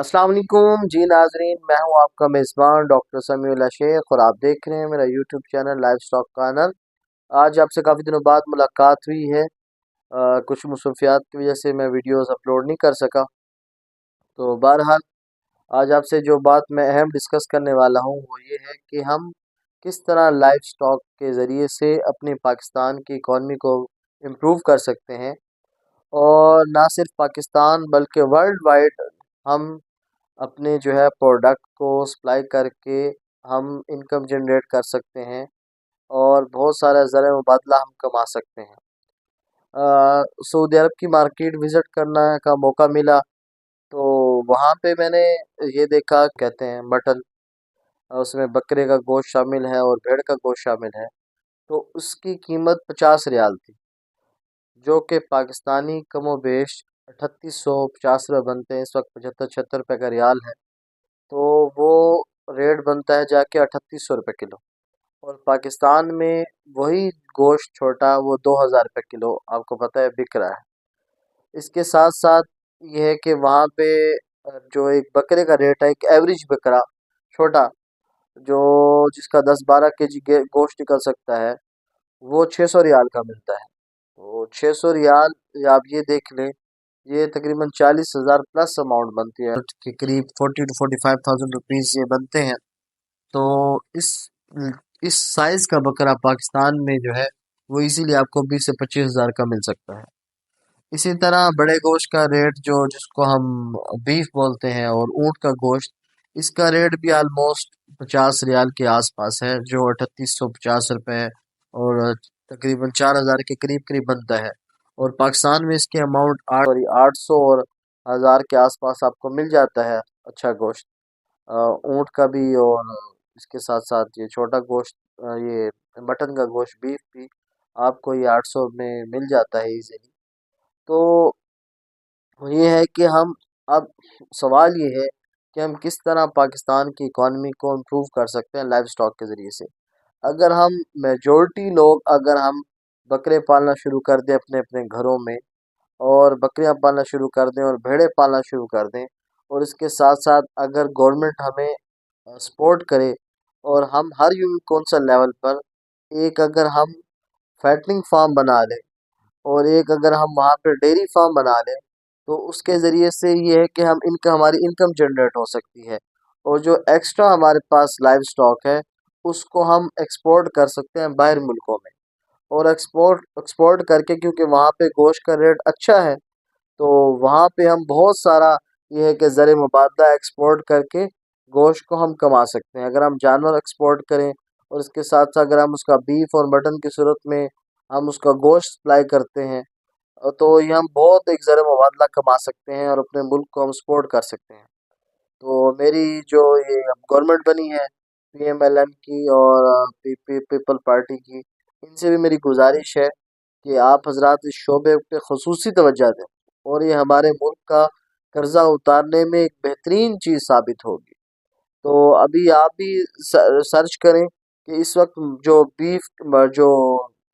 अस्सलाम वालेकुम जी नाजरीन, मैं हूं आपका मेज़बान डॉक्टर समीउल्लाह शेख और आप देख रहे हैं मेरा YouTube channel live stock corner. आज आपसे काफ़ी दिनों बाद मुलाकात हुई है। कुछ मसरूफियात की वजह से मैं वीडियोस अपलोड नहीं कर सका। तो बहरहाल आज आपसे जो बात मैं अहम डिस्कस करने वाला हूं वो ये है कि हम किस तरह लाइव स्टॉक के ज़रिए से अपनी पाकिस्तान की इकॉनमी को इम्प्रूव कर सकते हैं, और ना सिर्फ पाकिस्तान बल्कि वर्ल्ड वाइड हम अपने जो है प्रोडक्ट को सप्लाई करके हम इनकम जनरेट कर सकते हैं और बहुत सारा ज़र मुबादला हम कमा सकते हैं। सऊदी अरब की मार्केट विज़िट करने का मौका मिला, तो वहाँ पे मैंने ये देखा, कहते हैं मटन, उसमें बकरे का गोश्त शामिल है और भेड़ का गोश्त शामिल है। तो उसकी कीमत 50 रियाल थी, जो कि पाकिस्तानी कमोबेश 3850 रुपये बनते हैं। इस वक्त 75-76 रुपये का रियाल है, तो वो रेट बनता है जाके 3800 रुपये किलो। और पाकिस्तान में वही गोश्त छोटा वो 2000 रुपये किलो आपको पता है बिक रहा है। इसके साथ साथ ये है कि वहाँ पे जो एक बकरे का रेट है, एक एवरेज बकरा छोटा जो जिसका 10-12 केजी गोश्त निकल सकता है, वो 600 रियाल का मिलता है। तो 600 रियाल, या आप ये देख लें, ये तकरीबन 40,000 प्लस अमाउंट बनती है, के करीब 40 to 45,000 रुपीज़ ये बनते हैं। तो इस साइज़ का बकरा पाकिस्तान में जो है वो इजीली आपको 20 से 25 हज़ार का मिल सकता है। इसी तरह बड़े गोश्त का रेट जो जिसको हम बीफ बोलते हैं, और ऊँट का गोश्त, इसका रेट भी आलमोस्ट 50 रियाल के आसपास है, जो 3850 रुपये और तकरीबन 4,000 के करीब करीब बनता है। और पाकिस्तान में इसके अमाउंट 800 और 1000 के आसपास आपको मिल जाता है अच्छा गोश्त, ऊँट का भी, और इसके साथ साथ ये छोटा गोश्त, ये मटन का गोश्त बीफ भी आपको ये 800 में मिल जाता है इजीली। तो ये है कि हम अब सवाल ये है कि हम किस तरह पाकिस्तान की इकॉनमी को इम्प्रूव कर सकते हैं लाइव स्टॉक के ज़रिए से। अगर हम मेजॉरिटी लोग, अगर हम बकरे पालना शुरू कर दें अपने अपने घरों में, और बकरियां पालना शुरू कर दें और भेड़ें पालना शुरू कर दें, और इसके साथ साथ अगर गवर्नमेंट हमें सपोर्ट करे, और हम हर यूनिट कौंसल लेवल पर एक अगर हम फैटनिंग फार्म बना लें, और एक अगर हम वहाँ पे डेयरी फार्म बना लें, तो उसके ज़रिए से ये है कि हमारी इनकम जनरेट हो सकती है, और जो एक्स्ट्रा हमारे पास लाइव स्टॉक है उसको हम एक्सपोर्ट कर सकते हैं बाहर मुल्कों में। और एक्सपोर्ट करके, क्योंकि वहाँ पे गोश्त का रेट अच्छा है, तो वहाँ पे हम बहुत सारा ये है कि ज़र मुबादला एक्सपोर्ट करके गोश्त को हम कमा सकते हैं। अगर हम जानवर एक्सपोर्ट करें और इसके साथ साथ अगर हम उसका बीफ और मटन की सूरत में हम उसका गोश्त सप्लाई करते हैं, तो ये हम बहुत एक ज़र मुबादला कमा सकते हैं और अपने मुल्क को हम सपोर्ट कर सकते हैं। तो मेरी जो ये अब गवर्नमेंट बनी है PMLN की और पीपल पार्टी की, इनसे भी मेरी गुजारिश है कि आप हजरात इस शोबे पे खसूसी तवज्जो दें, और ये हमारे मुल्क का कर्जा उतारने में एक बेहतरीन चीज़ साबित होगी। तो अभी आप भी सर्च करें कि इस वक्त जो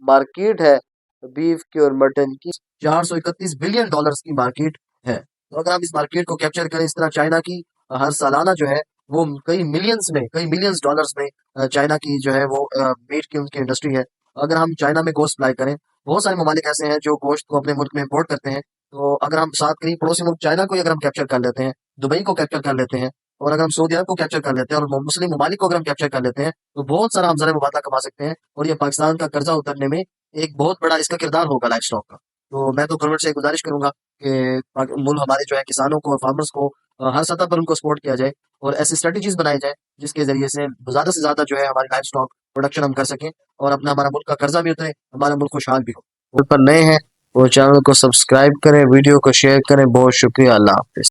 मार्केट है बीफ की और मटन की, 431 बिलियन डॉलर्स की मार्केट है। तो अगर हम इस मार्केट को कैप्चर करें, इस तरह चाइना की हर सालाना जो है वो कई मिलियंस डॉलर्स में चाइना की जो है वो मीट की उनकी इंडस्ट्री है। अगर हम चाइना में गोश्त सप्लाई करें, बहुत सारे ममालिक ऐसे हैं जो गोश्त को अपने मुल्क में इम्पोर्ट करते हैं। तो अगर हम साथ करीब पड़ोसी मुल्क चाइना को ही अगर हम कैप्चर कर लेते हैं, दुबई को कैप्चर कर लेते हैं, और अगर हम सऊदी अरब को कैप्चर कर लेते हैं, और मुस्लिम ममालिक को अगर हम कैप्चर कर लेते हैं, तो बहुत सारा हम ज़र मुबादला कमा सकते हैं, और ये पाकिस्तान का कर्जा उतरने में एक बहुत बड़ा इसका किरदार होगा लाइफ स्टॉक का। तो मैं तो गवर्नमेंट से गुजारिश करूंगा कि मुल्क हमारे जो है किसानों को और फार्मर्स को हर सतह पर उनको सपोर्ट किया जाए, और ऐसी स्ट्रेटजीज बनाई जाए जिसके जरिए से ज़्यादा जो है हमारी लाइफ स्टॉक प्रोडक्शन हम कर सकें, और अपना हमारा मुल्क का कर्जा भी उतरे, हमारा मुल्क खुशहाल भी हो। उन पर नए हैं वो चैनल को सब्सक्राइब करें, वीडियो को शेयर करें। बहुत शुक्रिया, अल्लाह हाफिज़।